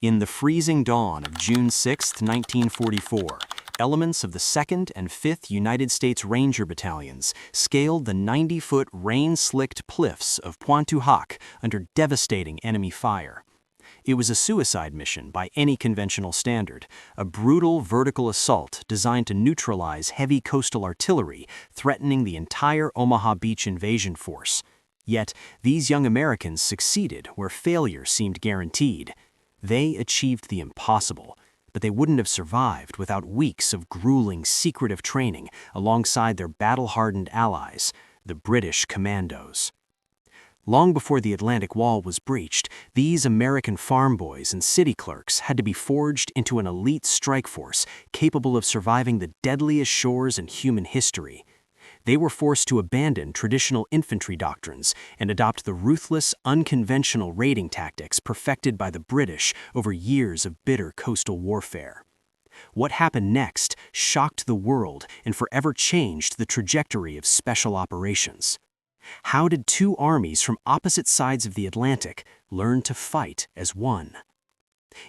In the freezing dawn of June 6, 1944, elements of the 2nd and 5th United States Ranger Battalions scaled the 90-foot rain-slicked cliffs of Pointe du Hoc under devastating enemy fire. It was a suicide mission by any conventional standard, a brutal vertical assault designed to neutralize heavy coastal artillery threatening the entire Omaha Beach invasion force. Yet, these young Americans succeeded where failure seemed guaranteed. They achieved the impossible, but they wouldn't have survived without weeks of grueling, secretive training alongside their battle-hardened allies, the British Commandos. Long before the Atlantic Wall was breached, these American farm boys and city clerks had to be forged into an elite strike force capable of surviving the deadliest shores in human history. They were forced to abandon traditional infantry doctrines and adopt the ruthless, unconventional raiding tactics perfected by the British over years of bitter coastal warfare. What happened next shocked the world and forever changed the trajectory of special operations. How did two armies from opposite sides of the Atlantic learn to fight as one?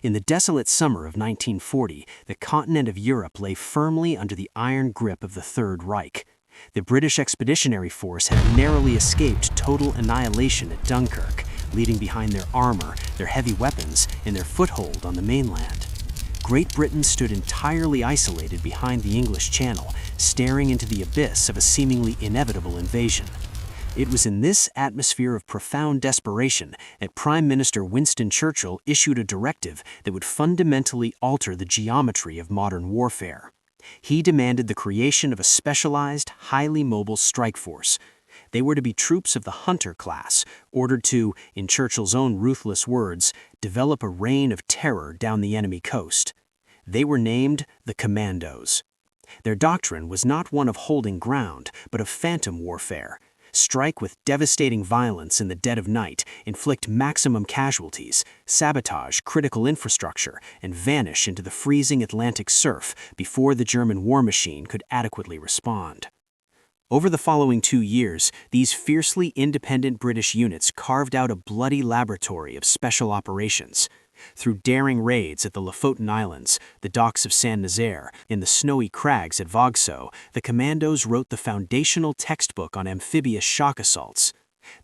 In the desolate summer of 1940, the continent of Europe lay firmly under the iron grip of the Third Reich. The British Expeditionary Force had narrowly escaped total annihilation at Dunkirk, leaving behind their armor, their heavy weapons, and their foothold on the mainland. Great Britain stood entirely isolated behind the English Channel, staring into the abyss of a seemingly inevitable invasion. It was in this atmosphere of profound desperation that Prime Minister Winston Churchill issued a directive that would fundamentally alter the geometry of modern warfare. He demanded the creation of a specialized, highly mobile strike force. They were to be troops of the Hunter class, ordered to, in Churchill's own ruthless words, develop a reign of terror down the enemy coast. They were named the Commandos. Their doctrine was not one of holding ground, but of phantom warfare. Strike with devastating violence in the dead of night, inflict maximum casualties, sabotage critical infrastructure, and vanish into the freezing Atlantic surf before the German war machine could adequately respond. Over the following 2 years, these fiercely independent British units carved out a bloody laboratory of special operations. Through daring raids at the Lofoten Islands, the docks of Saint-Nazaire, and the snowy crags at Vogso, the Commandos wrote the foundational textbook on amphibious shock assaults.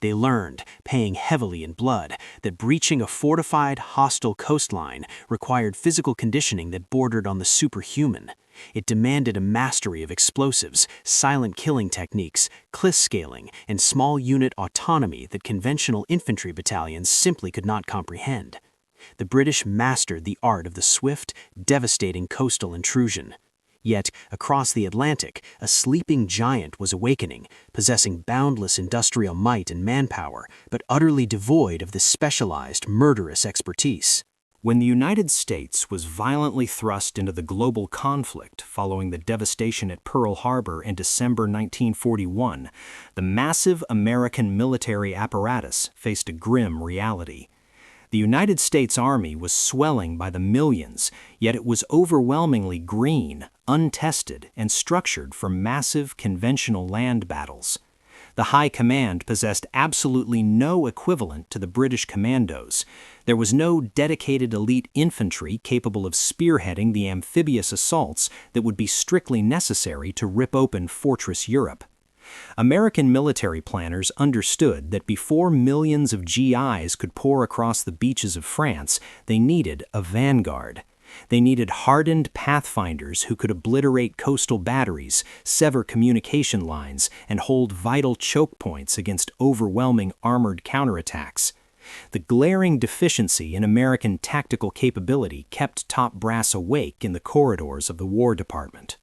They learned, paying heavily in blood, that breaching a fortified, hostile coastline required physical conditioning that bordered on the superhuman. It demanded a mastery of explosives, silent killing techniques, cliff scaling, and small unit autonomy that conventional infantry battalions simply could not comprehend. The British mastered the art of the swift, devastating coastal intrusion. Yet, across the Atlantic, a sleeping giant was awakening, possessing boundless industrial might and manpower, but utterly devoid of the specialized, murderous expertise. When the United States was violently thrust into the global conflict following the devastation at Pearl Harbor in December 1941, the massive American military apparatus faced a grim reality. The United States Army was swelling by the millions, yet it was overwhelmingly green, untested, and structured for massive conventional land battles. The High Command possessed absolutely no equivalent to the British Commandos. There was no dedicated elite infantry capable of spearheading the amphibious assaults that would be strictly necessary to rip open Fortress Europe. American military planners understood that before millions of GIs could pour across the beaches of France, they needed a vanguard. They needed hardened pathfinders who could obliterate coastal batteries, sever communication lines, and hold vital choke points against overwhelming armored counterattacks. The glaring deficiency in American tactical capability kept top brass awake in the corridors of the War Department.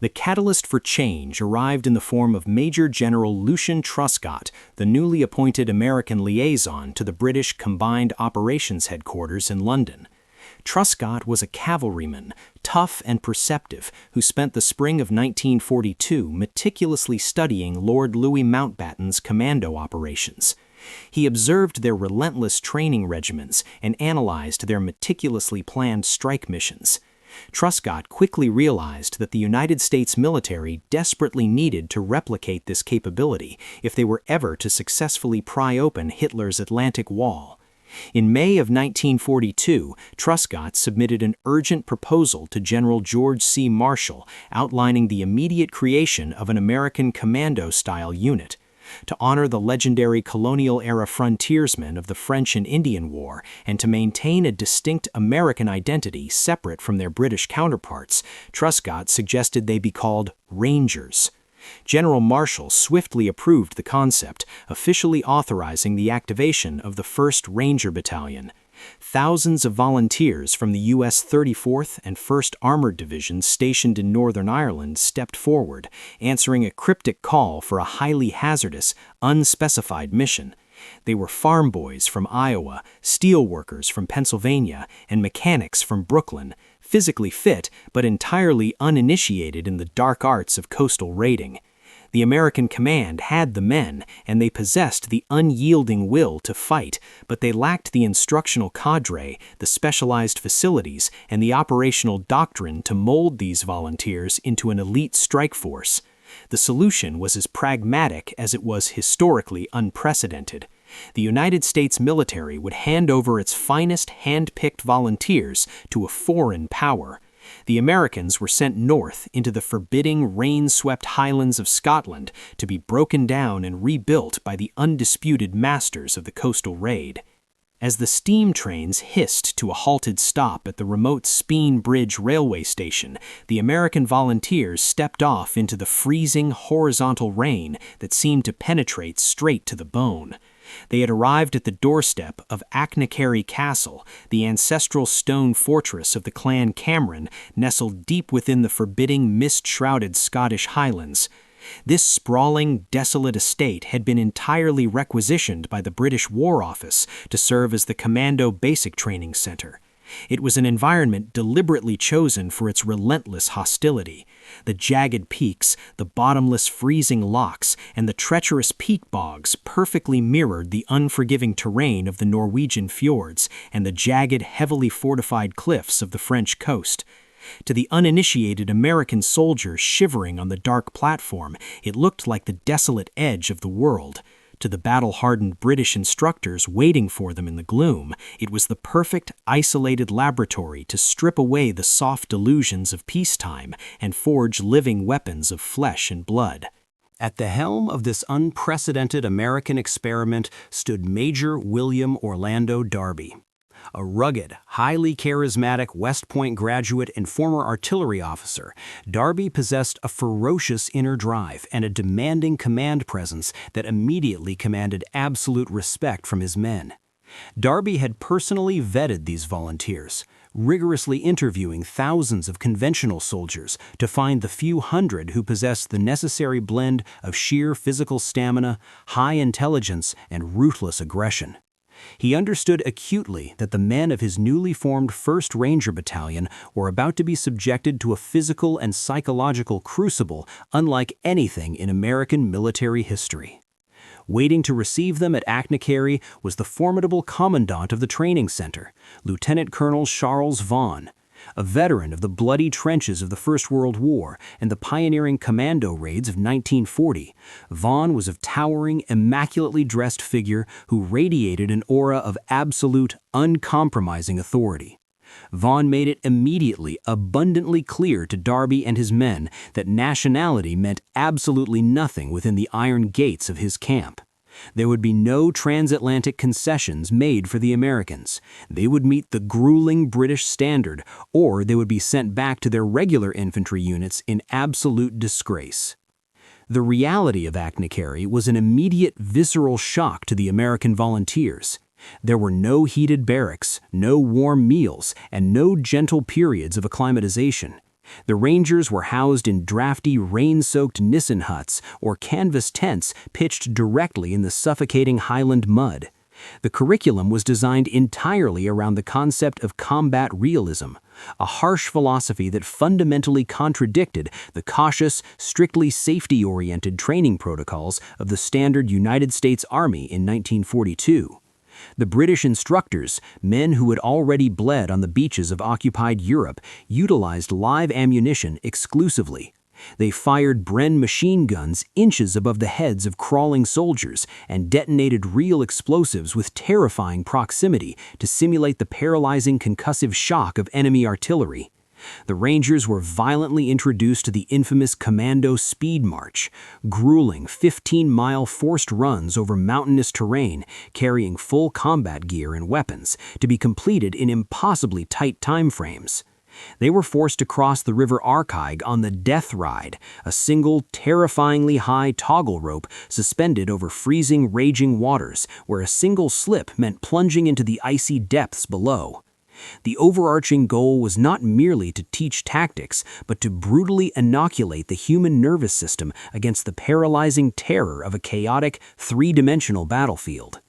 The catalyst for change arrived in the form of Major General Lucian Truscott, the newly appointed American liaison to the British Combined Operations Headquarters in London. Truscott was a cavalryman, tough and perceptive, who spent the spring of 1942 meticulously studying Lord Louis Mountbatten's commando operations. He observed their relentless training regimens and analyzed their meticulously planned strike missions. Truscott quickly realized that the United States military desperately needed to replicate this capability if they were ever to successfully pry open Hitler's Atlantic Wall. In May of 1942, Truscott submitted an urgent proposal to General George C. Marshall outlining the immediate creation of an American commando-style unit. To honor the legendary colonial-era frontiersmen of the French and Indian War and to maintain a distinct American identity separate from their British counterparts, Truscott suggested they be called Rangers. General Marshall swiftly approved the concept, officially authorizing the activation of the 1st Ranger Battalion. Thousands of volunteers from the U.S. 34th and 1st Armored Divisions stationed in Northern Ireland stepped forward, answering a cryptic call for a highly hazardous, unspecified mission. They were farm boys from Iowa, steel workers from Pennsylvania, and mechanics from Brooklyn, physically fit but entirely uninitiated in the dark arts of coastal raiding. The American command had the men, and they possessed the unyielding will to fight, but they lacked the instructional cadre, the specialized facilities, and the operational doctrine to mold these volunteers into an elite strike force. The solution was as pragmatic as it was historically unprecedented. The United States military would hand over its finest hand-picked volunteers to a foreign power. The Americans were sent north into the forbidding, rain-swept highlands of Scotland to be broken down and rebuilt by the undisputed masters of the coastal raid. As the steam trains hissed to a halted stop at the remote Speen Bridge railway station, the American volunteers stepped off into the freezing, horizontal rain that seemed to penetrate straight to the bone. They had arrived at the doorstep of Achnacarry Castle, the ancestral stone fortress of the Clan Cameron, nestled deep within the forbidding, mist-shrouded Scottish Highlands. This sprawling, desolate estate had been entirely requisitioned by the British War Office to serve as the Commando Basic Training Center. It was an environment deliberately chosen for its relentless hostility. The jagged peaks, the bottomless freezing lochs, and the treacherous peat bogs perfectly mirrored the unforgiving terrain of the Norwegian fjords and the jagged, heavily fortified cliffs of the French coast. To the uninitiated American soldier shivering on the dark platform, it looked like the desolate edge of the world. To the battle-hardened British instructors waiting for them in the gloom, it was the perfect, isolated laboratory to strip away the soft delusions of peacetime and forge living weapons of flesh and blood. At the helm of this unprecedented American experiment stood Major William Orlando Darby. A rugged, highly charismatic West Point graduate and former artillery officer, Darby possessed a ferocious inner drive and a demanding command presence that immediately commanded absolute respect from his men. Darby had personally vetted these volunteers, rigorously interviewing thousands of conventional soldiers to find the few hundred who possessed the necessary blend of sheer physical stamina, high intelligence, and ruthless aggression. He understood acutely that the men of his newly formed 1st Ranger Battalion were about to be subjected to a physical and psychological crucible unlike anything in American military history. Waiting to receive them at Achnacarry was the formidable commandant of the training center, Lieutenant Colonel Charles Vaughan. A veteran of the bloody trenches of the First World War and the pioneering commando raids of 1940, Vaughan was a towering, immaculately dressed figure who radiated an aura of absolute, uncompromising authority. Vaughan made it immediately abundantly clear to Darby and his men that nationality meant absolutely nothing within the iron gates of his camp. There would be no transatlantic concessions made for the Americans. They would meet the grueling British standard, or they would be sent back to their regular infantry units in absolute disgrace. The reality of Achnacarry was an immediate visceral shock to the American volunteers. There were no heated barracks, no warm meals, and no gentle periods of acclimatization. The Rangers were housed in drafty, rain-soaked Nissen huts or canvas tents pitched directly in the suffocating Highland mud. The curriculum was designed entirely around the concept of combat realism, a harsh philosophy that fundamentally contradicted the cautious, strictly safety-oriented training protocols of the standard United States Army in 1942. The British instructors, men who had already bled on the beaches of occupied Europe, utilized live ammunition exclusively. They fired Bren machine guns inches above the heads of crawling soldiers and detonated real explosives with terrifying proximity to simulate the paralyzing concussive shock of enemy artillery. The Rangers were violently introduced to the infamous Commando Speed March, grueling 15-mile forced runs over mountainous terrain carrying full combat gear and weapons to be completed in impossibly tight time frames. They were forced to cross the River Arkaig on the Death Ride, a single, terrifyingly high toggle rope suspended over freezing, raging waters where a single slip meant plunging into the icy depths below. The overarching goal was not merely to teach tactics, but to brutally inoculate the human nervous system against the paralyzing terror of a chaotic, three-dimensional battlefield.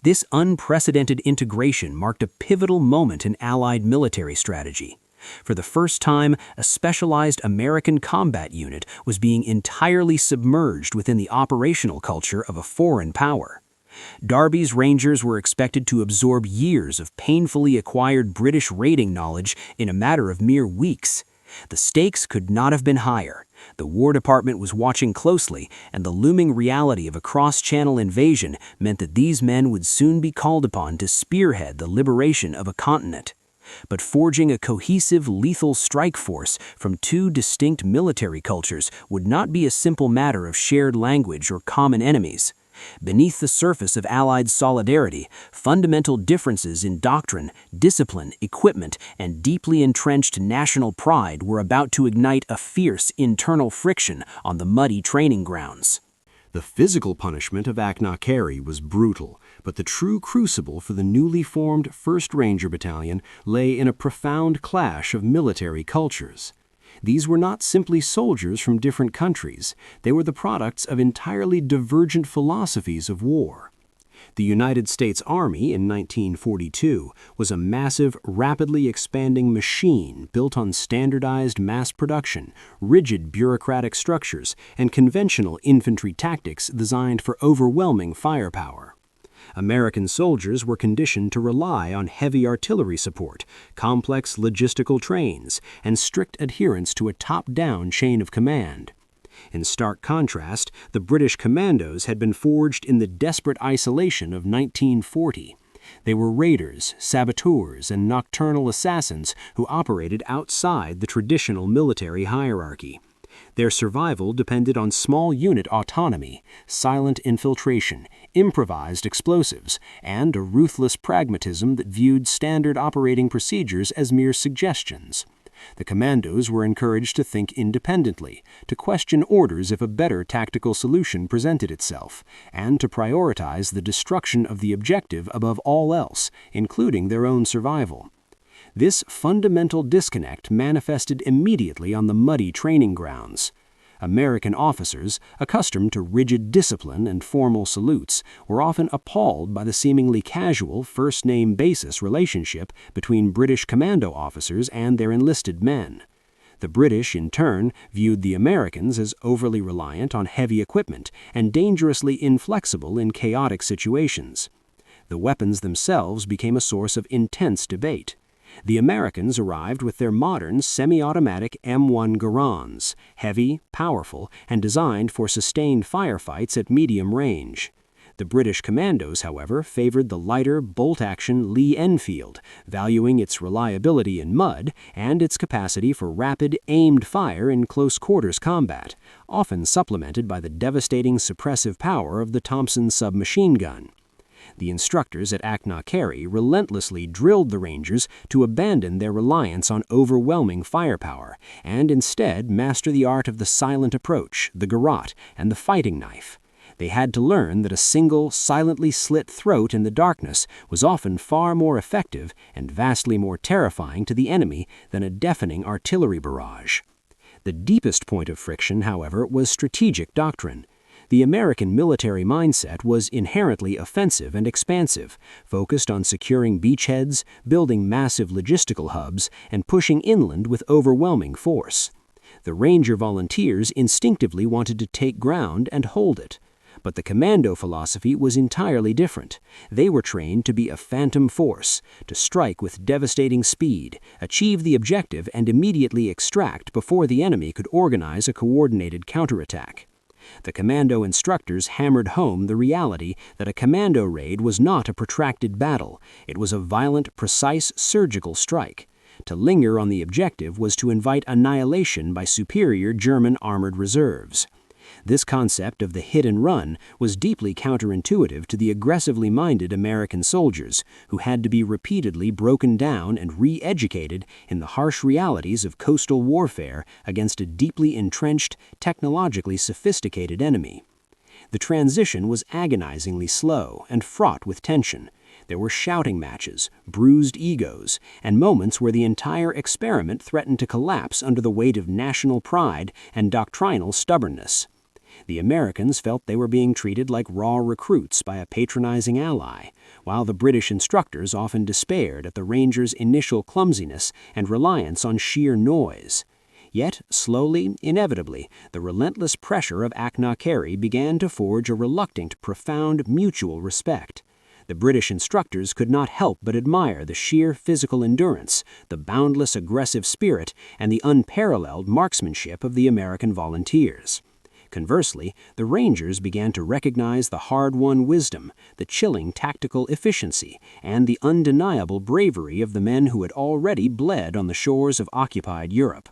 This unprecedented integration marked a pivotal moment in Allied military strategy. For the first time, a specialized American combat unit was being entirely submerged within the operational culture of a foreign power. Darby's Rangers were expected to absorb years of painfully acquired British raiding knowledge in a matter of mere weeks. The stakes could not have been higher. The War Department was watching closely, and the looming reality of a cross-channel invasion meant that these men would soon be called upon to spearhead the liberation of a continent. But forging a cohesive, lethal strike force from two distinct military cultures would not be a simple matter of shared language or common enemies. Beneath the surface of Allied solidarity, fundamental differences in doctrine, discipline, equipment, and deeply entrenched national pride were about to ignite a fierce internal friction on the muddy training grounds. The physical punishment of Achnacarry was brutal, but the true crucible for the newly formed 1st Ranger Battalion lay in a profound clash of military cultures. These were not simply soldiers from different countries, they were the products of entirely divergent philosophies of war. The United States Army in 1942 was a massive, rapidly expanding machine built on standardized mass production, rigid bureaucratic structures, and conventional infantry tactics designed for overwhelming firepower. American soldiers were conditioned to rely on heavy artillery support, complex logistical trains, and strict adherence to a top-down chain of command. In stark contrast, the British Commandos had been forged in the desperate isolation of 1940. They were raiders, saboteurs, and nocturnal assassins who operated outside the traditional military hierarchy. Their survival depended on small unit autonomy, silent infiltration, improvised explosives, and a ruthless pragmatism that viewed standard operating procedures as mere suggestions. The commandos were encouraged to think independently, to question orders if a better tactical solution presented itself, and to prioritize the destruction of the objective above all else, including their own survival. This fundamental disconnect manifested immediately on the muddy training grounds. American officers, accustomed to rigid discipline and formal salutes, were often appalled by the seemingly casual first-name basis relationship between British commando officers and their enlisted men. The British, in turn, viewed the Americans as overly reliant on heavy equipment and dangerously inflexible in chaotic situations. The weapons themselves became a source of intense debate. The Americans arrived with their modern semi-automatic M1 Garands, heavy, powerful, and designed for sustained firefights at medium range. The British Commandos, however, favored the lighter, bolt-action Lee Enfield, valuing its reliability in mud and its capacity for rapid, aimed fire in close-quarters combat, often supplemented by the devastating suppressive power of the Thompson submachine gun. The instructors at Achnacarry relentlessly drilled the Rangers to abandon their reliance on overwhelming firepower and instead master the art of the silent approach, the garrote, and the fighting knife. They had to learn that a single, silently slit throat in the darkness was often far more effective and vastly more terrifying to the enemy than a deafening artillery barrage. The deepest point of friction, however, was strategic doctrine. The American military mindset was inherently offensive and expansive, focused on securing beachheads, building massive logistical hubs, and pushing inland with overwhelming force. The Ranger volunteers instinctively wanted to take ground and hold it. But the commando philosophy was entirely different. They were trained to be a phantom force, to strike with devastating speed, achieve the objective, and immediately extract before the enemy could organize a coordinated counterattack. The commando instructors hammered home the reality that a commando raid was not a protracted battle. It was a violent, precise, surgical strike. To linger on the objective was to invite annihilation by superior German armored reserves. This concept of the hit and run was deeply counterintuitive to the aggressively minded American soldiers, who had to be repeatedly broken down and re-educated in the harsh realities of coastal warfare against a deeply entrenched, technologically sophisticated enemy. The transition was agonizingly slow and fraught with tension. There were shouting matches, bruised egos, and moments where the entire experiment threatened to collapse under the weight of national pride and doctrinal stubbornness. The Americans felt they were being treated like raw recruits by a patronizing ally, while the British instructors often despaired at the Rangers' initial clumsiness and reliance on sheer noise. Yet, slowly, inevitably, the relentless pressure of Achnacarry began to forge a reluctant, profound mutual respect. The British instructors could not help but admire the sheer physical endurance, the boundless aggressive spirit, and the unparalleled marksmanship of the American volunteers. Conversely, the Rangers began to recognize the hard-won wisdom, the chilling tactical efficiency, and the undeniable bravery of the men who had already bled on the shores of occupied Europe.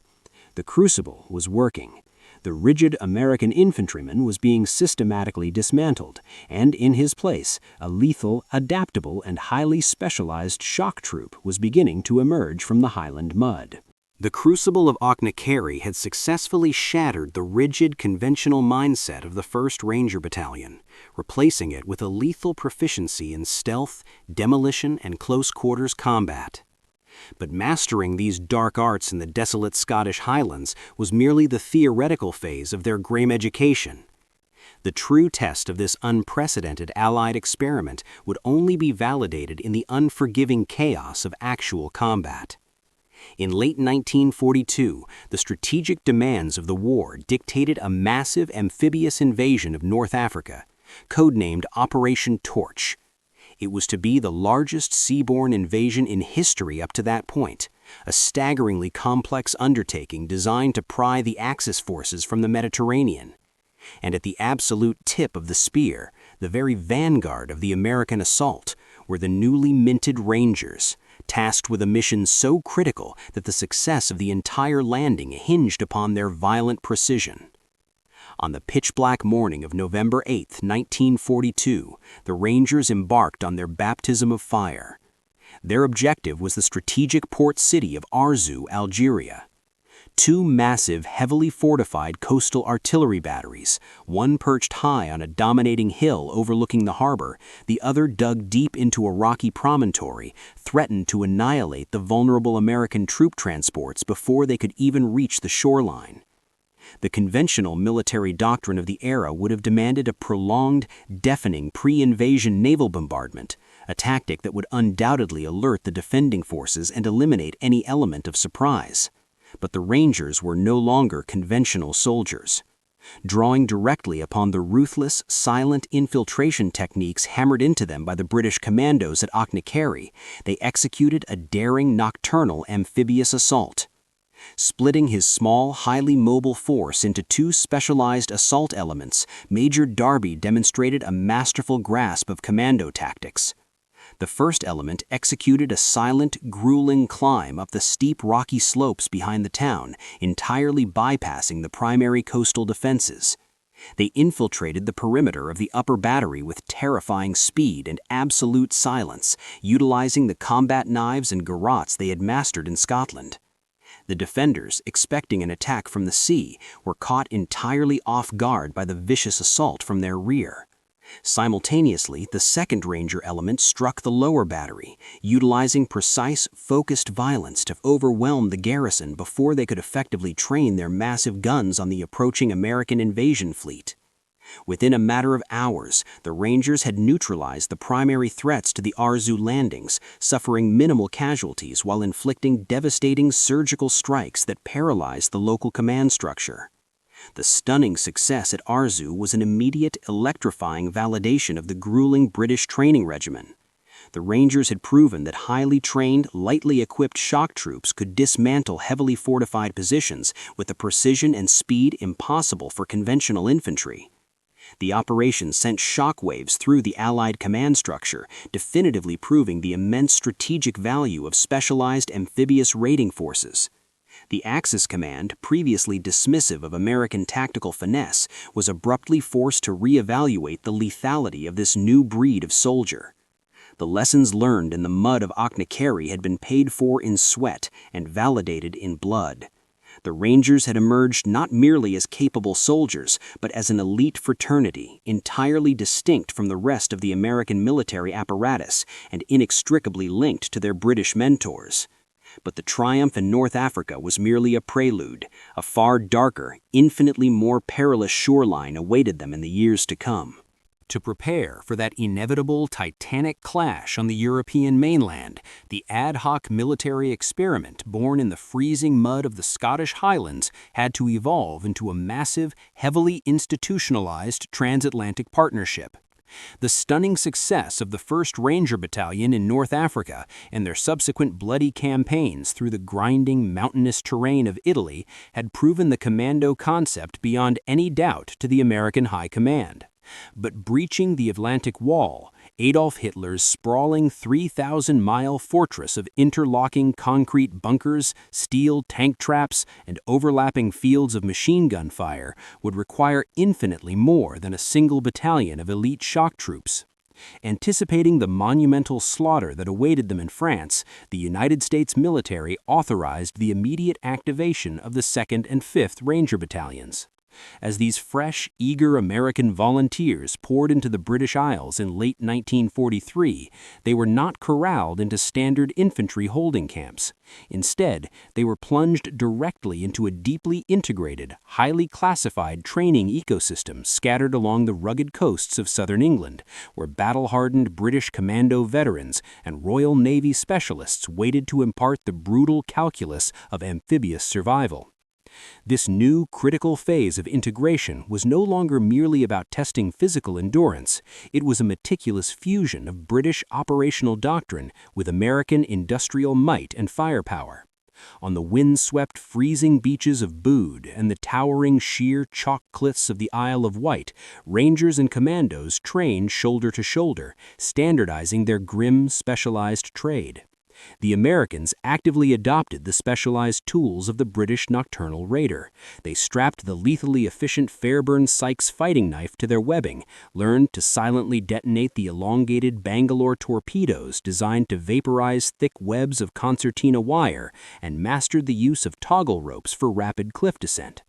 The crucible was working. The rigid American infantryman was being systematically dismantled, and in his place, a lethal, adaptable, and highly specialized shock troop was beginning to emerge from the Highland mud. The crucible of Achnacarry had successfully shattered the rigid, conventional mindset of the 1st Ranger Battalion, replacing it with a lethal proficiency in stealth, demolition, and close-quarters combat. But mastering these dark arts in the desolate Scottish Highlands was merely the theoretical phase of their grim education. The true test of this unprecedented Allied experiment would only be validated in the unforgiving chaos of actual combat. In late 1942, the strategic demands of the war dictated a massive amphibious invasion of North Africa, codenamed Operation Torch. It was to be the largest seaborne invasion in history up to that point, a staggeringly complex undertaking designed to pry the Axis forces from the Mediterranean. And at the absolute tip of the spear, the very vanguard of the American assault, were the newly minted Rangers, tasked with a mission so critical that the success of the entire landing hinged upon their violent precision. On the pitch-black morning of November 8, 1942, the Rangers embarked on their baptism of fire. Their objective was the strategic port city of Arzew, Algeria. Two massive, heavily fortified coastal artillery batteries, one perched high on a dominating hill overlooking the harbor, the other dug deep into a rocky promontory, threatened to annihilate the vulnerable American troop transports before they could even reach the shoreline. The conventional military doctrine of the era would have demanded a prolonged, deafening pre-invasion naval bombardment, a tactic that would undoubtedly alert the defending forces and eliminate any element of surprise. But the Rangers were no longer conventional soldiers. Drawing directly upon the ruthless, silent infiltration techniques hammered into them by the British Commandos at Achnacarry, they executed a daring nocturnal amphibious assault. Splitting his small, highly mobile force into two specialized assault elements, Major Darby demonstrated a masterful grasp of commando tactics. The first element executed a silent, grueling climb up the steep rocky slopes behind the town, entirely bypassing the primary coastal defenses. They infiltrated the perimeter of the upper battery with terrifying speed and absolute silence, utilizing the combat knives and garrots they had mastered in Scotland. The defenders, expecting an attack from the sea, were caught entirely off guard by the vicious assault from their rear. Simultaneously, the 2nd Ranger element struck the lower battery, utilizing precise, focused violence to overwhelm the garrison before they could effectively train their massive guns on the approaching American invasion fleet. Within a matter of hours, the Rangers had neutralized the primary threats to the Arzew landings, suffering minimal casualties while inflicting devastating surgical strikes that paralyzed the local command structure. The stunning success at Arzew was an immediate, electrifying validation of the grueling British training regimen. The Rangers had proven that highly trained, lightly equipped shock troops could dismantle heavily fortified positions with a precision and speed impossible for conventional infantry. The operation sent shockwaves through the Allied command structure, definitively proving the immense strategic value of specialized amphibious raiding forces. The Axis Command, previously dismissive of American tactical finesse, was abruptly forced to reevaluate the lethality of this new breed of soldier. The lessons learned in the mud of Achnacarry had been paid for in sweat and validated in blood. The Rangers had emerged not merely as capable soldiers, but as an elite fraternity, entirely distinct from the rest of the American military apparatus and inextricably linked to their British mentors. But the triumph in North Africa was merely a prelude. A far darker, infinitely more perilous shoreline awaited them in the years to come. To prepare for that inevitable titanic clash on the European mainland, the ad hoc military experiment born in the freezing mud of the Scottish Highlands had to evolve into a massive, heavily institutionalized transatlantic partnership. The stunning success of the 1st Ranger Battalion in North Africa and their subsequent bloody campaigns through the grinding, mountainous terrain of Italy had proven the commando concept beyond any doubt to the American High Command. But breaching the Atlantic Wall, Adolf Hitler's sprawling 3,000-mile fortress of interlocking concrete bunkers, steel tank traps, and overlapping fields of machine gun fire would require infinitely more than a single battalion of elite shock troops. Anticipating the monumental slaughter that awaited them in France, the United States military authorized the immediate activation of the 2nd and 5th Ranger Battalions. As these fresh, eager American volunteers poured into the British Isles in late 1943, they were not corralled into standard infantry holding camps. Instead, they were plunged directly into a deeply integrated, highly classified training ecosystem scattered along the rugged coasts of southern England, where battle-hardened British Commando veterans and Royal Navy specialists waited to impart the brutal calculus of amphibious survival. This new, critical phase of integration was no longer merely about testing physical endurance. It was a meticulous fusion of British operational doctrine with American industrial might and firepower. On the wind-swept, freezing beaches of Bude and the towering, sheer chalk cliffs of the Isle of Wight, Rangers and Commandos trained shoulder to shoulder, standardizing their grim, specialized trade. The Americans actively adopted the specialized tools of the British nocturnal raider. They strapped the lethally efficient Fairbairn Sykes fighting knife to their webbing, learned to silently detonate the elongated Bangalore torpedoes designed to vaporize thick webs of concertina wire, and mastered the use of toggle ropes for rapid cliff descent.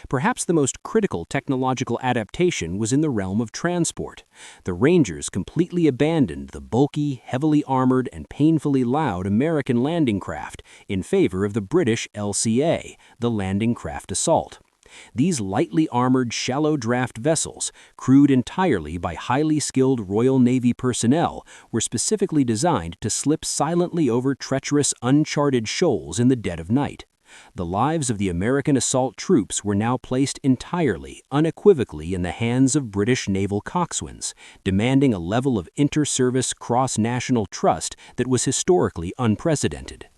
Perhaps the most critical technological adaptation was in the realm of transport. The Rangers completely abandoned the bulky, heavily armored, and painfully loud American landing craft in favor of the British LCA, the Landing Craft Assault. These lightly armored, shallow-draft vessels, crewed entirely by highly skilled Royal Navy personnel, were specifically designed to slip silently over treacherous, uncharted shoals in the dead of night. The lives of the American assault troops were now placed entirely, unequivocally in the hands of British naval coxswains, demanding a level of inter-service cross-national trust that was historically unprecedented.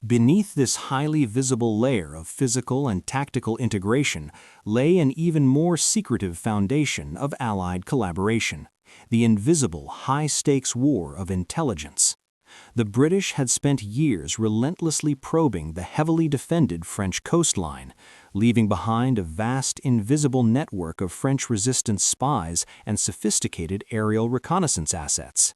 Beneath this highly visible layer of physical and tactical integration lay an even more secretive foundation of Allied collaboration, the invisible, high-stakes war of intelligence. The British had spent years relentlessly probing the heavily defended French coastline, leaving behind a vast, invisible network of French resistance spies and sophisticated aerial reconnaissance assets.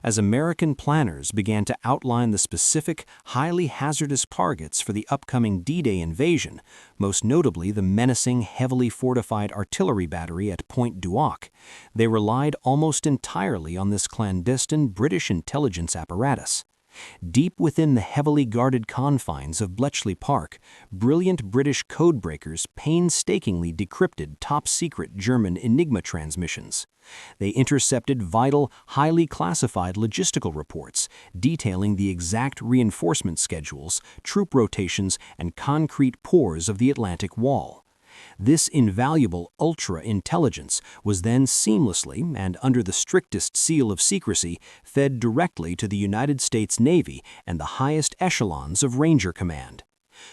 As American planners began to outline the specific, highly hazardous targets for the upcoming D-Day invasion, most notably the menacing, heavily fortified artillery battery at Pointe du Hoc, they relied almost entirely on this clandestine British intelligence apparatus. Deep within the heavily guarded confines of Bletchley Park, brilliant British codebreakers painstakingly decrypted top-secret German Enigma transmissions. They intercepted vital, highly classified logistical reports detailing the exact reinforcement schedules, troop rotations, and concrete pours of the Atlantic Wall. This invaluable ultra-intelligence was then seamlessly, and under the strictest seal of secrecy, fed directly to the United States Navy and the highest echelons of Ranger Command.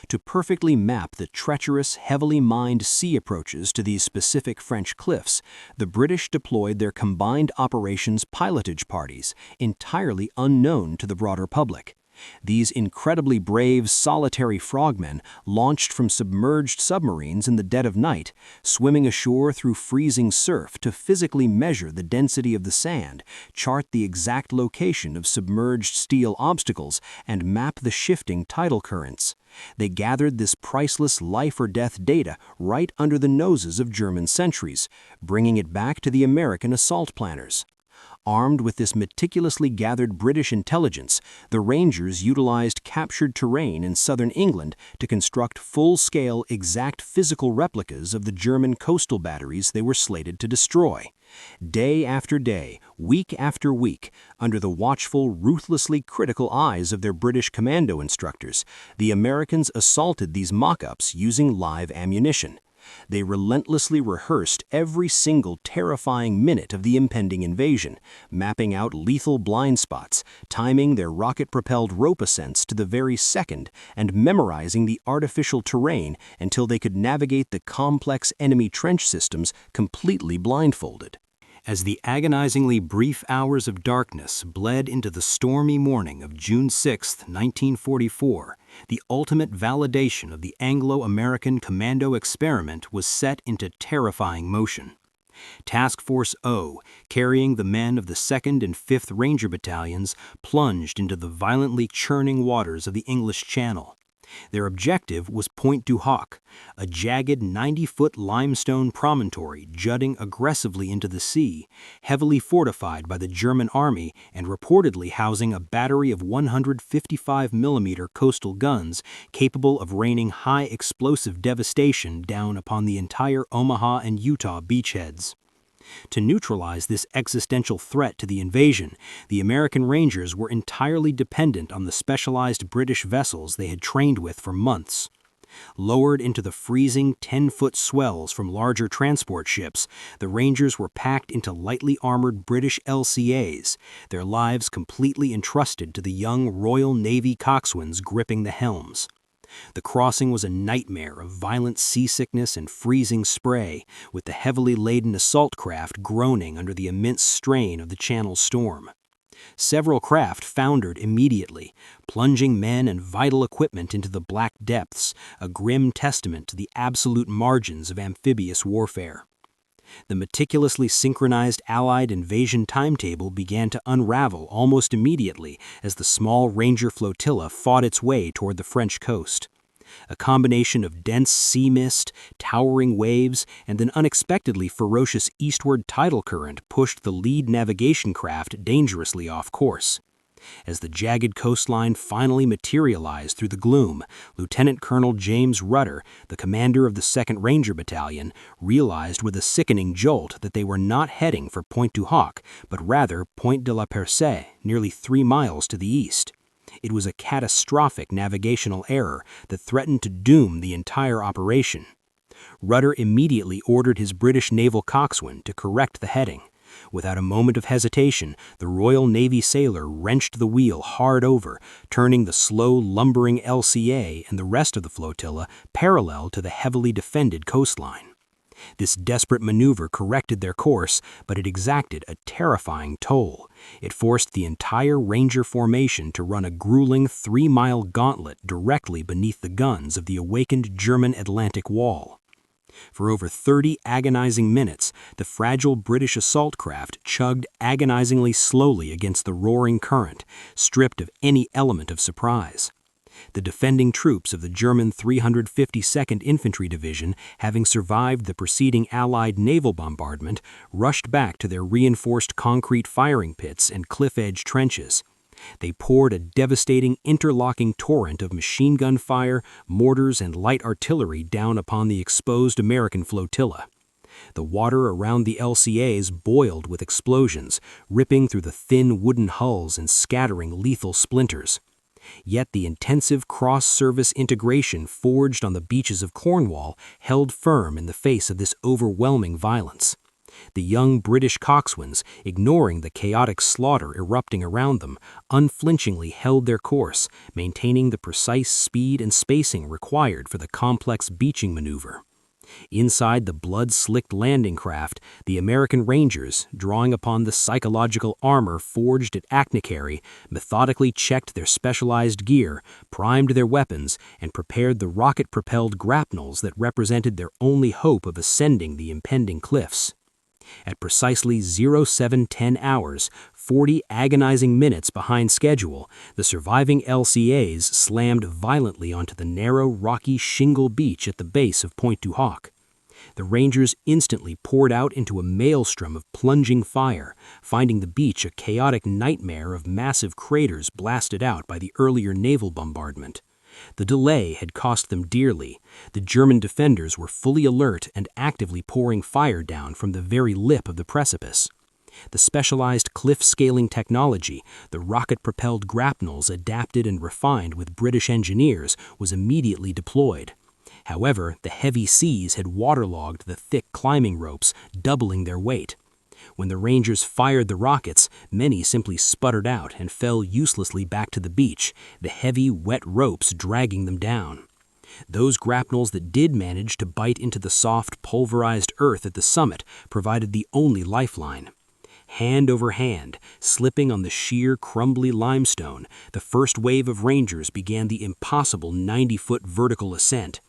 To perfectly map the treacherous, heavily mined sea approaches to these specific French cliffs, the British deployed their combined operations pilotage parties, entirely unknown to the broader public. These incredibly brave, solitary frogmen launched from submerged submarines in the dead of night, swimming ashore through freezing surf to physically measure the density of the sand, chart the exact location of submerged steel obstacles, and map the shifting tidal currents. They gathered this priceless life-or-death data right under the noses of German sentries, bringing it back to the American assault planners. Armed with this meticulously gathered British intelligence, the Rangers utilized captured terrain in southern England to construct full-scale, exact physical replicas of the German coastal batteries they were slated to destroy. Day after day, week after week, under the watchful, ruthlessly critical eyes of their British commando instructors, the Americans assaulted these mock-ups using live ammunition. They relentlessly rehearsed every single terrifying minute of the impending invasion, mapping out lethal blind spots, timing their rocket-propelled rope ascents to the very second, and memorizing the artificial terrain until they could navigate the complex enemy trench systems completely blindfolded. As the agonizingly brief hours of darkness bled into the stormy morning of June 6, 1944, the ultimate validation of the Anglo-American commando experiment was set into terrifying motion. Task Force O, carrying the men of the 2nd and 5th Ranger Battalions, plunged into the violently churning waters of the English Channel. Their objective was Pointe du Hoc, a jagged 90-foot limestone promontory jutting aggressively into the sea, heavily fortified by the German army and reportedly housing a battery of 155mm coastal guns capable of raining high explosive devastation down upon the entire Omaha and Utah beachheads. To neutralize this existential threat to the invasion, the American Rangers were entirely dependent on the specialized British vessels they had trained with for months. Lowered into the freezing 10-foot swells from larger transport ships, the Rangers were packed into lightly armored British LCAs, their lives completely entrusted to the young Royal Navy coxswains gripping the helms. The crossing was a nightmare of violent seasickness and freezing spray, with the heavily laden assault craft groaning under the immense strain of the Channel storm. Several craft foundered immediately, plunging men and vital equipment into the black depths, a grim testament to the absolute margins of amphibious warfare. The meticulously synchronized Allied invasion timetable began to unravel almost immediately as the small Ranger flotilla fought its way toward the French coast. A combination of dense sea mist, towering waves, and an unexpectedly ferocious eastward tidal current pushed the lead navigation craft dangerously off course. As the jagged coastline finally materialized through the gloom, Lieutenant Colonel James Rudder, the commander of the 2nd Ranger Battalion, realized with a sickening jolt that they were not heading for Pointe du Hoc, but rather Pointe de la Percée, nearly 3 miles to the east. It was a catastrophic navigational error that threatened to doom the entire operation. Rudder immediately ordered his British naval coxswain to correct the heading. Without a moment of hesitation, the Royal Navy sailor wrenched the wheel hard over, turning the slow, lumbering LCA and the rest of the flotilla parallel to the heavily defended coastline. This desperate maneuver corrected their course, but it exacted a terrifying toll. It forced the entire Ranger formation to run a grueling 3-mile gauntlet directly beneath the guns of the awakened German Atlantic Wall. For over 30 agonizing minutes, the fragile British assault craft chugged agonizingly slowly against the roaring current, stripped of any element of surprise. The defending troops of the German 352nd Infantry Division, having survived the preceding Allied naval bombardment, rushed back to their reinforced concrete firing pits and cliff-edge trenches. They poured a devastating interlocking torrent of machine gun fire, mortars, and light artillery down upon the exposed American flotilla. The water around the LCAs boiled with explosions, ripping through the thin wooden hulls and scattering lethal splinters. Yet the intensive cross-service integration forged on the beaches of Cornwall held firm in the face of this overwhelming violence. The young British coxswains, ignoring the chaotic slaughter erupting around them, unflinchingly held their course, maintaining the precise speed and spacing required for the complex beaching maneuver. Inside the blood-slicked landing craft, the American Rangers, drawing upon the psychological armor forged at Achnacarry, methodically checked their specialized gear, primed their weapons, and prepared the rocket-propelled grapnels that represented their only hope of ascending the impending cliffs. At precisely 0710 hours, 40 agonizing minutes behind schedule, the surviving LCAs slammed violently onto the narrow, rocky shingle beach at the base of Pointe du Hoc. The Rangers instantly poured out into a maelstrom of plunging fire, finding the beach a chaotic nightmare of massive craters blasted out by the earlier naval bombardment. The delay had cost them dearly. The German defenders were fully alert and actively pouring fire down from the very lip of the precipice. The specialized cliff-scaling technology, the rocket-propelled grapnels adapted and refined with British engineers, was immediately deployed. However, the heavy seas had waterlogged the thick climbing ropes, doubling their weight. When the Rangers fired the rockets, many simply sputtered out and fell uselessly back to the beach, the heavy, wet ropes dragging them down. Those grapnels that did manage to bite into the soft, pulverized earth at the summit provided the only lifeline. Hand over hand, slipping on the sheer, crumbly limestone, the first wave of Rangers began the impossible 90-foot vertical ascent.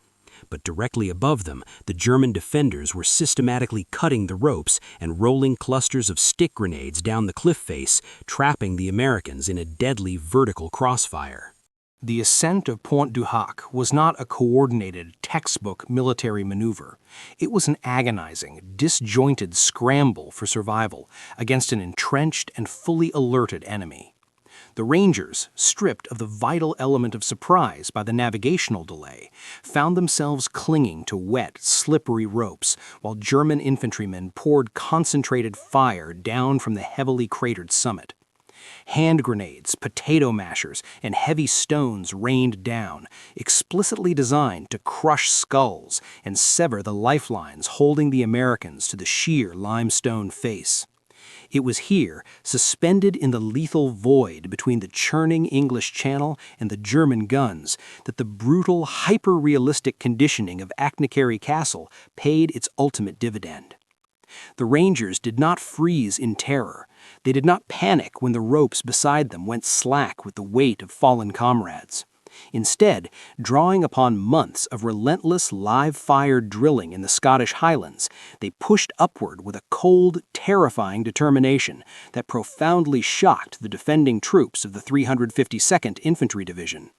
But directly above them, the German defenders were systematically cutting the ropes and rolling clusters of stick grenades down the cliff face, trapping the Americans in a deadly vertical crossfire. The ascent of Pointe du Hoc was not a coordinated, textbook military maneuver. It was an agonizing, disjointed scramble for survival against an entrenched and fully alerted enemy. The Rangers, stripped of the vital element of surprise by the navigational delay, found themselves clinging to wet, slippery ropes while German infantrymen poured concentrated fire down from the heavily cratered summit. Hand grenades, potato mashers, and heavy stones rained down, explicitly designed to crush skulls and sever the lifelines holding the Americans to the sheer limestone face. It was here, suspended in the lethal void between the churning English Channel and the German guns, that the brutal, hyper-realistic conditioning of Achnacarry Castle paid its ultimate dividend. The Rangers did not freeze in terror. They did not panic when the ropes beside them went slack with the weight of fallen comrades. Instead, drawing upon months of relentless live-fire drilling in the Scottish Highlands, they pushed upward with a cold, terrifying determination that profoundly shocked the defending troops of the 352nd Infantry Division.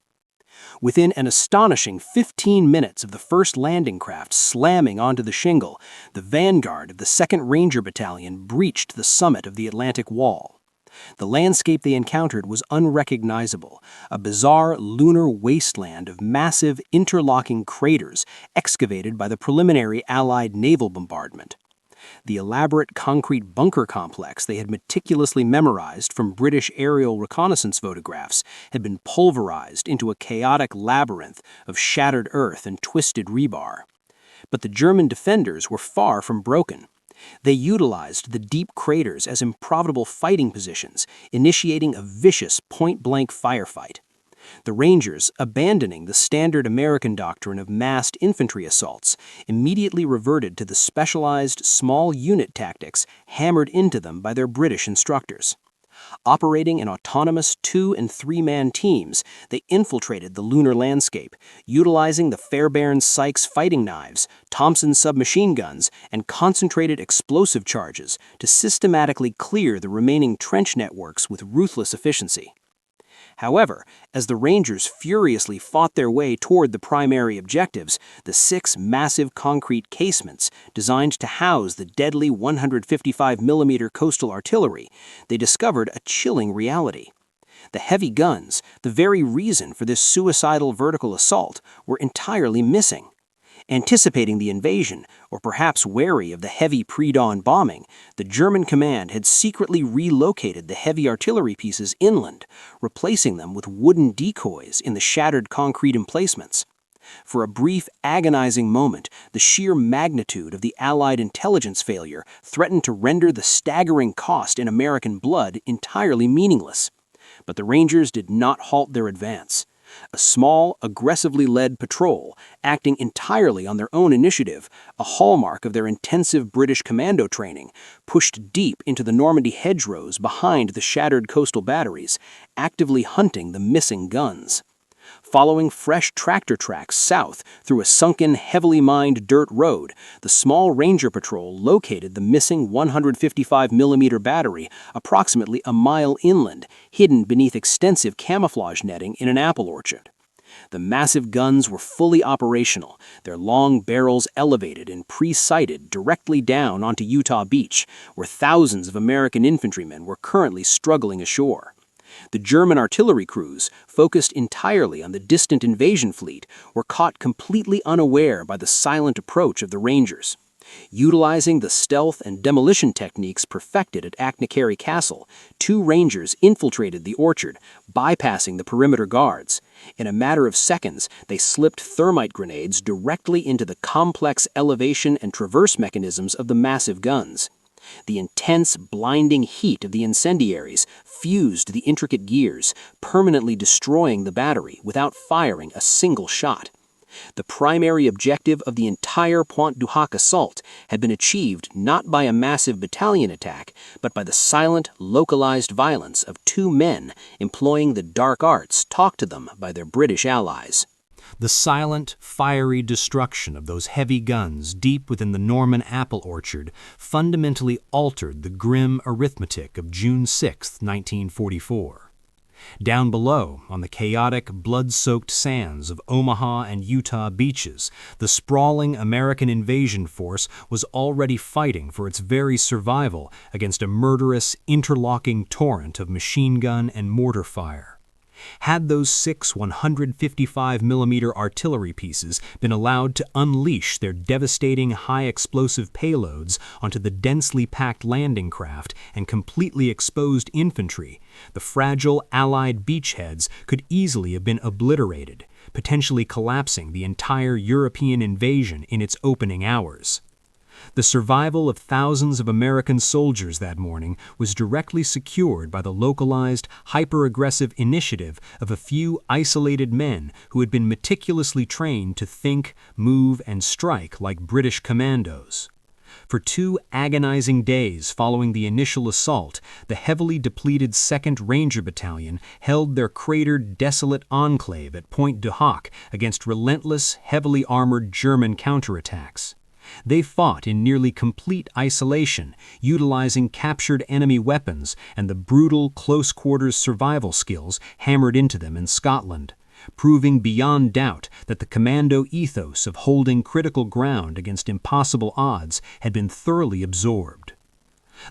Within an astonishing 15 minutes of the first landing craft slamming onto the shingle, the vanguard of the 2nd Ranger Battalion breached the summit of the Atlantic Wall. The landscape they encountered was unrecognizable, a bizarre lunar wasteland of massive interlocking craters excavated by the preliminary Allied naval bombardment. The elaborate concrete bunker complex they had meticulously memorized from British aerial reconnaissance photographs had been pulverized into a chaotic labyrinth of shattered earth and twisted rebar. But the German defenders were far from broken. They utilized the deep craters as improbable fighting positions, initiating a vicious point-blank firefight. The Rangers, abandoning the standard American doctrine of massed infantry assaults, immediately reverted to the specialized small unit tactics hammered into them by their British instructors. Operating in autonomous 2- and 3-man teams, they infiltrated the lunar landscape, utilizing the Fairbairn Sykes fighting knives, Thompson submachine guns, and concentrated explosive charges to systematically clear the remaining trench networks with ruthless efficiency. However, as the Rangers furiously fought their way toward the primary objectives, the 6 massive concrete casements designed to house the deadly 155mm coastal artillery, they discovered a chilling reality. The heavy guns, the very reason for this suicidal vertical assault, were entirely missing. Anticipating the invasion, or perhaps wary of the heavy pre-dawn bombing, the German command had secretly relocated the heavy artillery pieces inland, replacing them with wooden decoys in the shattered concrete emplacements. For a brief, agonizing moment, the sheer magnitude of the Allied intelligence failure threatened to render the staggering cost in American blood entirely meaningless. But the Rangers did not halt their advance. A small, aggressively led patrol, acting entirely on their own initiative, a hallmark of their intensive British commando training, pushed deep into the Normandy hedgerows behind the shattered coastal batteries, actively hunting the missing guns. Following fresh tractor tracks south through a sunken, heavily mined dirt road, the small Ranger patrol located the missing 155mm battery approximately a mile inland, hidden beneath extensive camouflage netting in an apple orchard. The massive guns were fully operational, their long barrels elevated and pre-sighted directly down onto Utah Beach, where thousands of American infantrymen were currently struggling ashore. The German artillery crews, focused entirely on the distant invasion fleet, were caught completely unaware by the silent approach of the Rangers. Utilizing the stealth and demolition techniques perfected at Achnacarry Castle, 2 Rangers infiltrated the orchard, bypassing the perimeter guards. In a matter of seconds, they slipped thermite grenades directly into the complex elevation and traverse mechanisms of the massive guns. The intense, blinding heat of the incendiaries fused the intricate gears, permanently destroying the battery without firing a single shot. The primary objective of the entire Pointe du Hoc assault had been achieved not by a massive battalion attack, but by the silent, localized violence of 2 men employing the dark arts taught to them by their British allies. The silent, fiery destruction of those heavy guns deep within the Norman apple orchard fundamentally altered the grim arithmetic of June 6, 1944. Down below, on the chaotic, blood-soaked sands of Omaha and Utah beaches, the sprawling American invasion force was already fighting for its very survival against a murderous, interlocking torrent of machine gun and mortar fire. Had those 6 155mm artillery pieces been allowed to unleash their devastating high-explosive payloads onto the densely packed landing craft and completely exposed infantry, the fragile Allied beachheads could easily have been obliterated, potentially collapsing the entire European invasion in its opening hours. The survival of thousands of American soldiers that morning was directly secured by the localized, hyper-aggressive initiative of a few isolated men who had been meticulously trained to think, move, and strike like British Commandos. For 2 agonizing days following the initial assault, the heavily depleted 2nd Ranger Battalion held their cratered, desolate enclave at Pointe du Hoc against relentless, heavily armored German counterattacks. They fought in nearly complete isolation, utilizing captured enemy weapons and the brutal close-quarters survival skills hammered into them in Scotland, proving beyond doubt that the commando ethos of holding critical ground against impossible odds had been thoroughly absorbed.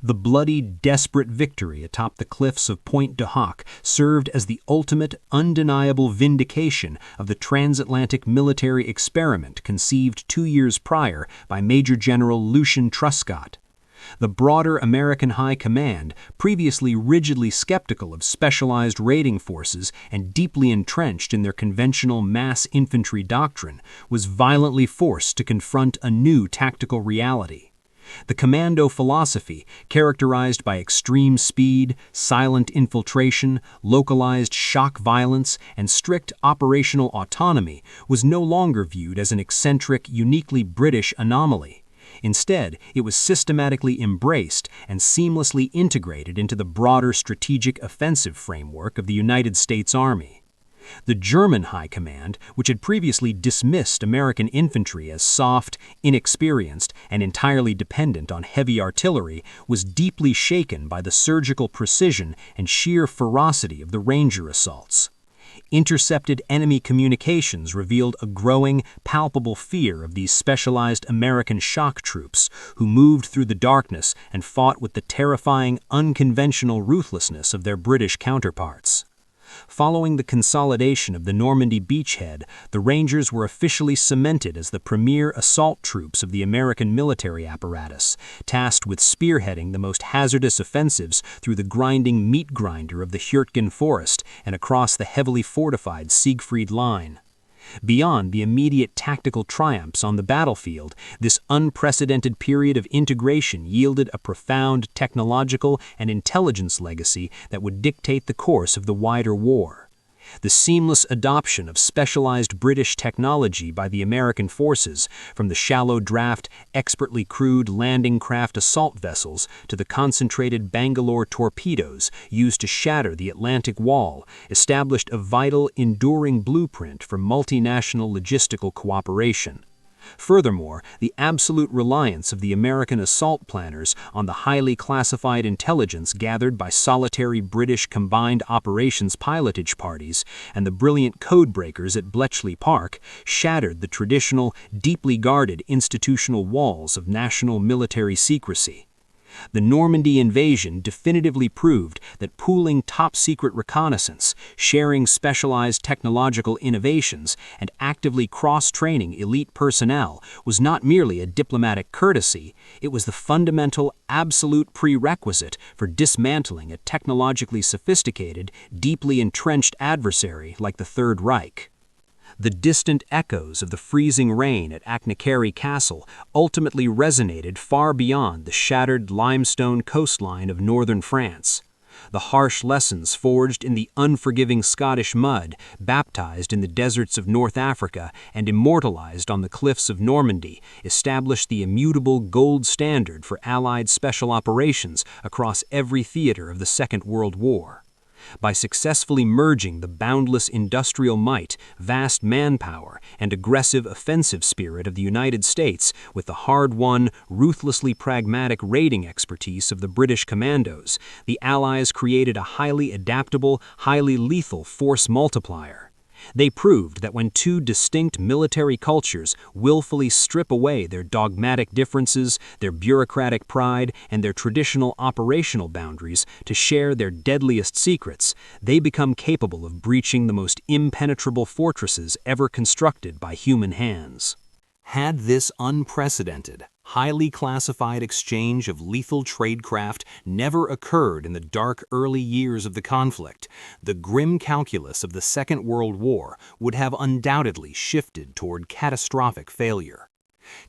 The bloody, desperate victory atop the cliffs of Pointe du Hoc served as the ultimate, undeniable vindication of the transatlantic military experiment conceived 2 years prior by Major General Lucian Truscott. The broader American High Command, previously rigidly skeptical of specialized raiding forces and deeply entrenched in their conventional mass infantry doctrine, was violently forced to confront a new tactical reality. The commando philosophy, characterized by extreme speed, silent infiltration, localized shock violence, and strict operational autonomy, was no longer viewed as an eccentric, uniquely British anomaly. Instead, it was systematically embraced and seamlessly integrated into the broader strategic offensive framework of the United States Army. The German High Command, which had previously dismissed American infantry as soft, inexperienced, and entirely dependent on heavy artillery, was deeply shaken by the surgical precision and sheer ferocity of the Ranger assaults. Intercepted enemy communications revealed a growing, palpable fear of these specialized American shock troops, who moved through the darkness and fought with the terrifying, unconventional ruthlessness of their British counterparts. Following the consolidation of the Normandy beachhead, the Rangers were officially cemented as the premier assault troops of the American military apparatus, tasked with spearheading the most hazardous offensives through the grinding meat grinder of the Hürtgen forest and across the heavily fortified Siegfried Line. Beyond the immediate tactical triumphs on the battlefield, this unprecedented period of integration yielded a profound technological and intelligence legacy that would dictate the course of the wider war. The seamless adoption of specialized British technology by the American forces, from the shallow draft, expertly crewed landing craft assault vessels to the concentrated Bangalore torpedoes used to shatter the Atlantic Wall, established a vital, enduring blueprint for multinational logistical cooperation. Furthermore, the absolute reliance of the American assault planners on the highly classified intelligence gathered by solitary British combined operations pilotage parties and the brilliant codebreakers at Bletchley Park shattered the traditional, deeply guarded institutional walls of national military secrecy. The Normandy invasion definitively proved that pooling top-secret reconnaissance, sharing specialized technological innovations, and actively cross-training elite personnel was not merely a diplomatic courtesy, it was the fundamental, absolute prerequisite for dismantling a technologically sophisticated, deeply entrenched adversary like the Third Reich. The distant echoes of the freezing rain at Achnacarry Castle ultimately resonated far beyond the shattered limestone coastline of northern France. The harsh lessons forged in the unforgiving Scottish mud, baptized in the deserts of North Africa, and immortalized on the cliffs of Normandy, established the immutable gold standard for Allied special operations across every theater of the Second World War. By successfully merging the boundless industrial might, vast manpower, and aggressive offensive spirit of the United States with the hard-won, ruthlessly pragmatic raiding expertise of the British Commandos, the Allies created a highly adaptable, highly lethal force multiplier. They proved that when two distinct military cultures willfully strip away their dogmatic differences, their bureaucratic pride, and their traditional operational boundaries to share their deadliest secrets, they become capable of breaching the most impenetrable fortresses ever constructed by human hands. Had this unprecedented, highly classified exchange of lethal tradecraft never occurred in the dark early years of the conflict, the grim calculus of the Second World War would have undoubtedly shifted toward catastrophic failure.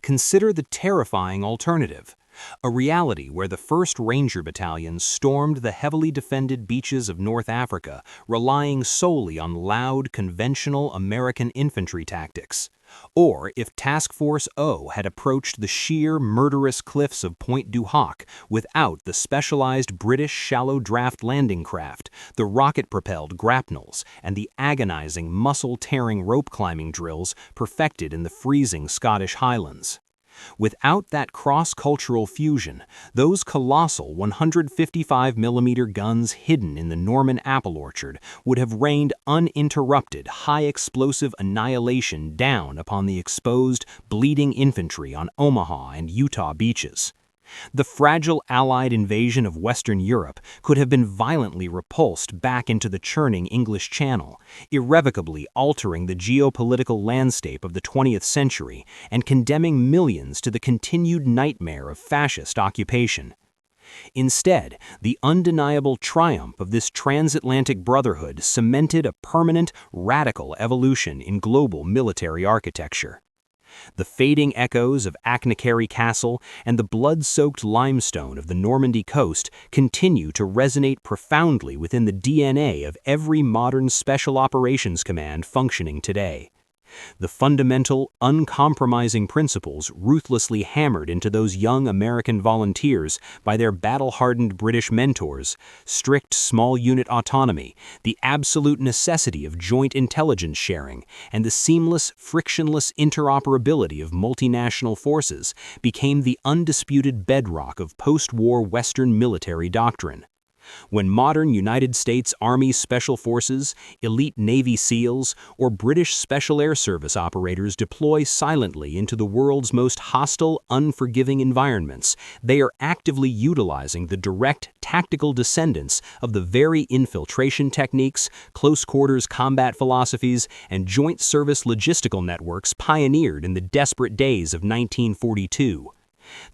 Consider the terrifying alternative: a reality where the 1st Ranger Battalion stormed the heavily defended beaches of North Africa, relying solely on loud, conventional American infantry tactics. Or if Task Force O had approached the sheer, murderous cliffs of Pointe du Hoc without the specialized British shallow draft landing craft, the rocket-propelled grapnels, and the agonizing, muscle-tearing rope-climbing drills perfected in the freezing Scottish Highlands. Without that cross-cultural fusion, those colossal 155mm guns hidden in the Norman apple orchard would have rained uninterrupted, high-explosive annihilation down upon the exposed, bleeding infantry on Omaha and Utah beaches. The fragile Allied invasion of Western Europe could have been violently repulsed back into the churning English Channel, irrevocably altering the geopolitical landscape of the 20th century and condemning millions to the continued nightmare of fascist occupation. Instead, the undeniable triumph of this transatlantic brotherhood cemented a permanent, radical evolution in global military architecture. The fading echoes of Achnacarry Castle and the blood-soaked limestone of the Normandy coast continue to resonate profoundly within the DNA of every modern special operations command functioning today. The fundamental, uncompromising principles ruthlessly hammered into those young American volunteers by their battle-hardened British mentors, strict small-unit autonomy, the absolute necessity of joint intelligence sharing, and the seamless, frictionless interoperability of multinational forces became the undisputed bedrock of post-war Western military doctrine. When modern United States Army Special Forces, elite Navy SEALs, or British Special Air Service operators deploy silently into the world's most hostile, unforgiving environments, they are actively utilizing the direct, tactical descendants of the very infiltration techniques, close-quarters combat philosophies, and joint service logistical networks pioneered in the desperate days of 1942.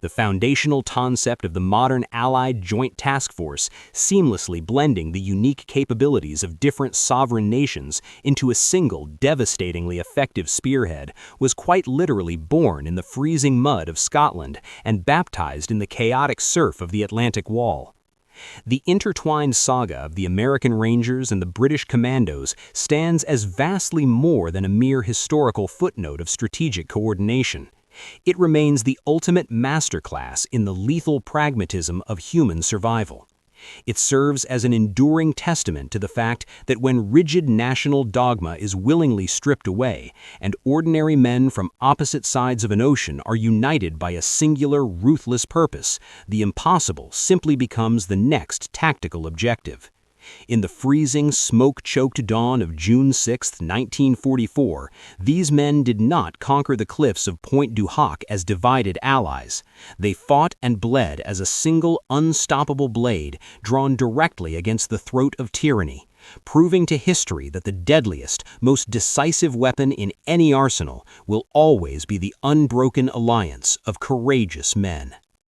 The foundational concept of the modern Allied Joint Task Force, seamlessly blending the unique capabilities of different sovereign nations into a single, devastatingly effective spearhead, was quite literally born in the freezing mud of Scotland and baptized in the chaotic surf of the Atlantic Wall. The intertwined saga of the American Rangers and the British Commandos stands as vastly more than a mere historical footnote of strategic coordination. It remains the ultimate masterclass in the lethal pragmatism of human survival. It serves as an enduring testament to the fact that when rigid national dogma is willingly stripped away, and ordinary men from opposite sides of an ocean are united by a singular, ruthless purpose, the impossible simply becomes the next tactical objective. In the freezing, smoke-choked dawn of June 6, 1944, these men did not conquer the cliffs of Pointe du Hoc as divided allies. They fought and bled as a single, unstoppable blade drawn directly against the throat of tyranny, proving to history that the deadliest, most decisive weapon in any arsenal will always be the unbroken alliance of courageous men.